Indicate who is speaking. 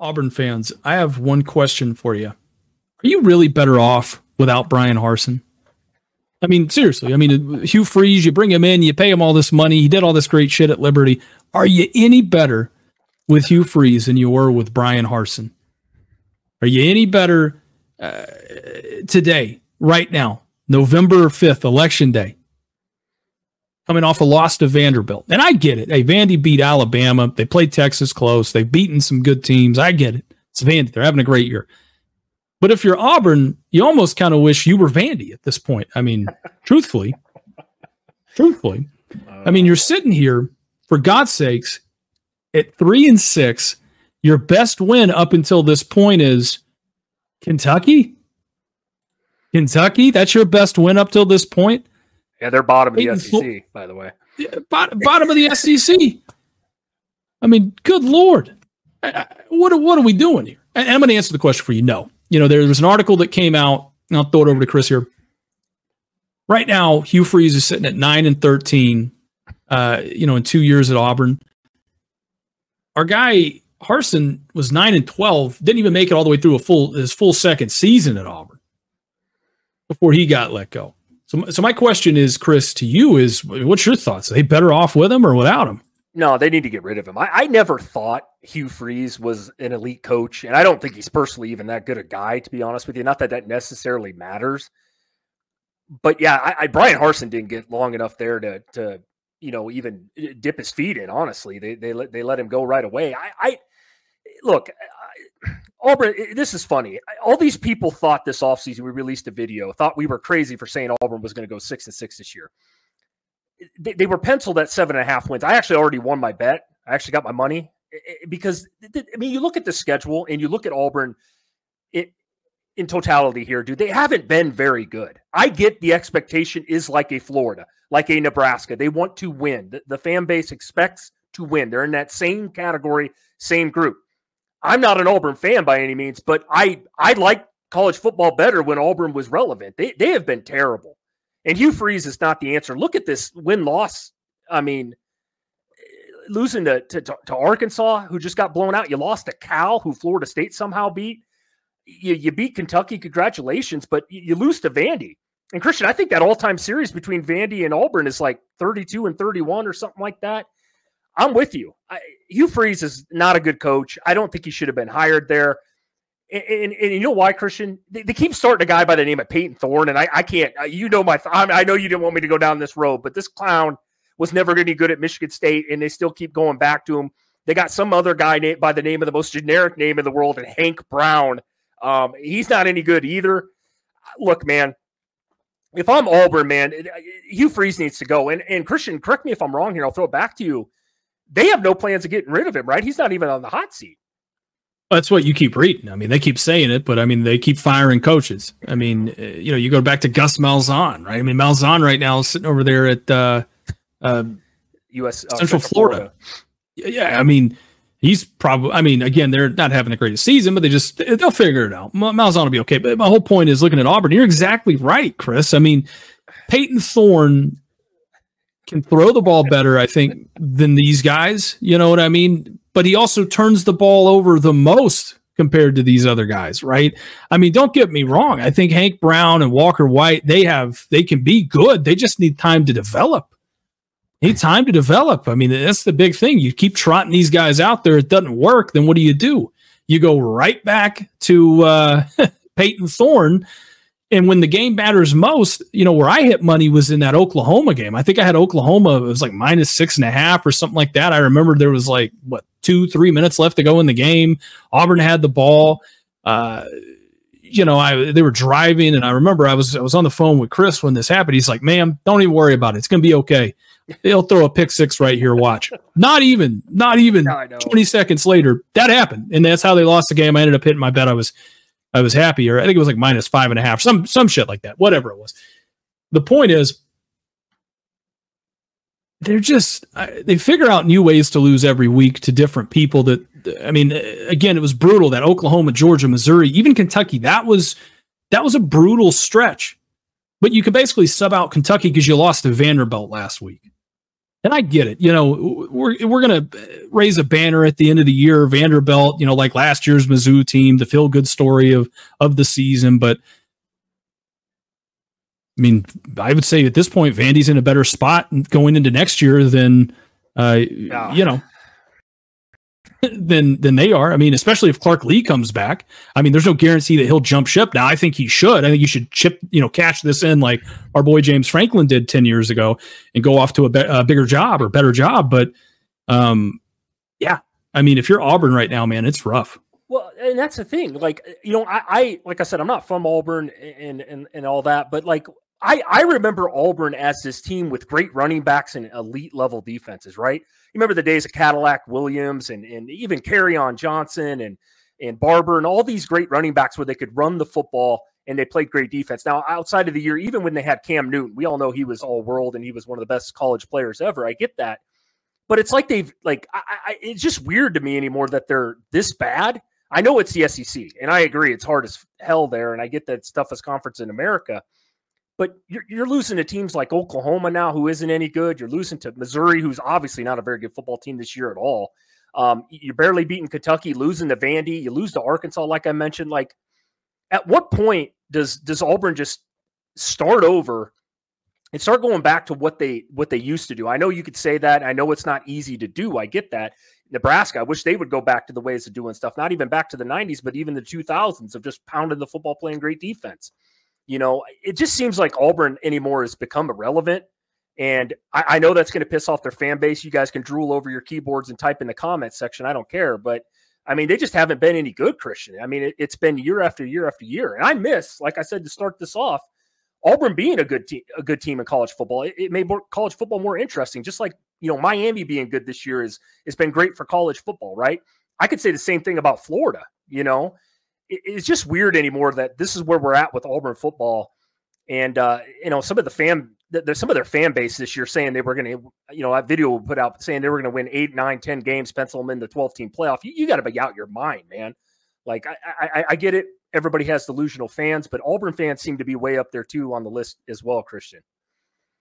Speaker 1: Auburn fans, I have one question for you. Are you really better off without Bryan Harsin? I mean, seriously. I mean, Hugh Freeze, you bring him in, you pay him all this money. He did all this great shit at Liberty. Are you any better with Hugh Freeze than you were with Bryan Harsin? Are you any better today, right now, November 5th, Election Day, coming off a loss to Vanderbilt? And I get it. Hey, Vandy beat Alabama. They played Texas close. They've beaten some good teams. I get it. It's Vandy. They're having a great year. But if you're Auburn, you almost kind of wish you were Vandy at this point. I mean, truthfully. I mean, you're sitting here, for God's sakes, at 3-6. Your best win up until this point is Kentucky? Kentucky? That's your best win up till this point?
Speaker 2: Yeah, they're bottom of the SEC, by the way.
Speaker 1: Bottom of the SEC. I mean, good Lord. What are we doing here? And I'm going to answer the question for you. No. You know, there was an article that came out, and I'll throw it over to Chris here. Right now, Hugh Freeze is sitting at 9-13, in 2 years at Auburn. Our guy, Harsin, was 9-12, didn't even make it all the way through his full second season at Auburn before he got let go. So my question is, Chris, to you is, what's your thoughts? Are they better off with him or without him?
Speaker 2: No, they need to get rid of him. I never thought Hugh Freeze was an elite coach, and I don't think he's personally even that good a guy, to be honest with you. Not that that necessarily matters. But yeah, Bryan Harsin didn't get long enough there to even dip his feet in, honestly. They let him go right away. Look, Auburn, this is funny. All these people thought this offseason, we released a video, thought we were crazy for saying Auburn was going to go 6-6 this year. They were penciled at 7.5 wins. I actually already won my bet. I actually got my money because, I mean, you look at the schedule and you look at Auburn in totality here, dude. They haven't been very good. I get the expectation is like a Florida, like a Nebraska. They want to win. The fan base expects to win. They're in that same category, same group. I'm not an Auburn fan by any means, but I like college football better when Auburn was relevant. They have been terrible. And Hugh Freeze is not the answer. Look at this win-loss. I mean, losing to Arkansas, who just got blown out. You lost to Cal, who Florida State somehow beat. You beat Kentucky, congratulations, but you lose to Vandy. And Christian, I think that all-time series between Vandy and Auburn is like 32-31 or something like that. I'm with you. Hugh Freeze is not a good coach. I don't think he should have been hired there. And you know why, Christian? They keep starting a guy by the name of Peyton Thorne, and I can't. I know you didn't want me to go down this road, but this clown was never going to be good at Michigan State, and they still keep going back to him. They got some other guy by the name of the most generic name in the world, and Hank Brown. He's not any good either. Look, man, if I'm Auburn, man, Hugh Freeze needs to go. And Christian, correct me if I'm wrong here. I'll throw it back to you. They have no plans of getting rid of him, right? He's not even on the hot seat.
Speaker 1: That's what you keep reading. I mean, they keep saying it, but I mean, they keep firing coaches. I mean, you go back to Gus Malzahn, right? I mean, Malzahn right now is sitting over there at Central Florida. Yeah, I mean, he's probably. I mean, again, they're not having the greatest season, but they'll figure it out. Malzahn will be okay. But my whole point is looking at Auburn. You're exactly right, Chris. I mean, Peyton Thorne can throw the ball better, I think, than these guys. You know what I mean? But he also turns the ball over the most compared to these other guys, right? I mean, don't get me wrong. I think Hank Brown and Walker White, they can be good. They just need time to develop. I mean, that's the big thing. You keep trotting these guys out there. It doesn't work. Then what do? You go right back to Peyton Thorne. And when the game matters most, where I hit money was in that Oklahoma game. I think I had Oklahoma. It was like -6.5 or something like that. I remember there was 2-3 minutes left to go in the game. Auburn had the ball. They were driving, and I remember I was on the phone with Chris when this happened. He's like, "Man, don't even worry about it. It's going to be okay. They'll throw a pick six right here. Watch." Not even 20 seconds later, that happened, and that's how they lost the game. I ended up hitting my bet. I was happy, or I think it was like -5.5, some shit like that, whatever it was. The point is, they figure out new ways to lose every week to different people. Again, it was brutal. That Oklahoma, Georgia, Missouri, even Kentucky, that was a brutal stretch. But you can basically sub out Kentucky because you lost to Vanderbilt last week. And I get it. You know, we're going to raise a banner at the end of the year, Vanderbilt, you know, like last year's Mizzou team, the feel good story of the season. But I mean, I would say at this point, Vandy's in a better spot going into next year than, you know, than they are. I mean, especially if Clark Lee comes back. I mean, there's no guarantee that he'll jump ship. Now, I think he should. I think you should cash this in like our boy James Franklin did 10 years ago and go off to a bigger job or better job. But yeah, I mean, if you're Auburn right now, man, it's rough.
Speaker 2: Well, and that's the thing. Like, you know, I like I said, I'm not from Auburn and all that, but like I remember Auburn as this team with great running backs and elite level defenses, right? You remember the days of Cadillac Williams and even Kerryon Johnson and Barber and all these great running backs where they could run the football and they played great defense. Now, outside of the year, even when they had Cam Newton, we all know he was all world and he was one of the best college players ever. I get that. But it's like they've like it's just weird to me anymore that they're this bad. I know it's the SEC, and I agree it's hard as hell there, and I get that it's toughest conference in America. But you're losing to teams like Oklahoma now, who isn't any good. You're losing to Missouri, who's obviously not a very good football team this year at all. You're barely beating Kentucky, losing to Vandy. You lose to Arkansas, like I mentioned. Like, at what point does Auburn just start over and start going back to what they used to do? I know you could say that. I know it's not easy to do. I get that. Nebraska, I wish they would go back to the ways of doing stuff, not even back to the 90s, but even the 2000s of just pounding the football, playing great defense. You know, it just seems like Auburn anymore has become irrelevant. And I know that's going to piss off their fan base. You guys can drool over your keyboards and type in the comments section. I don't care. But, I mean, they just haven't been any good, Christian. I mean, it's been year after year after year. And I miss, like I said, to start this off, Auburn being a good team in college football. It made college football more interesting. Just like, you know, Miami being good this year has been great for college football, right? I could say the same thing about Florida, you know. It's just weird anymore that this is where we're at with Auburn football. And, you know, some of their fan base this year saying they were going to, you know, that video we put out saying they were going to win 8, 9, 10 games, pencil them in the 12-team playoff. You got to be out your mind, man. Like, I get it. Everybody has delusional fans, but Auburn fans seem to be way up there too on the list as well, Christian.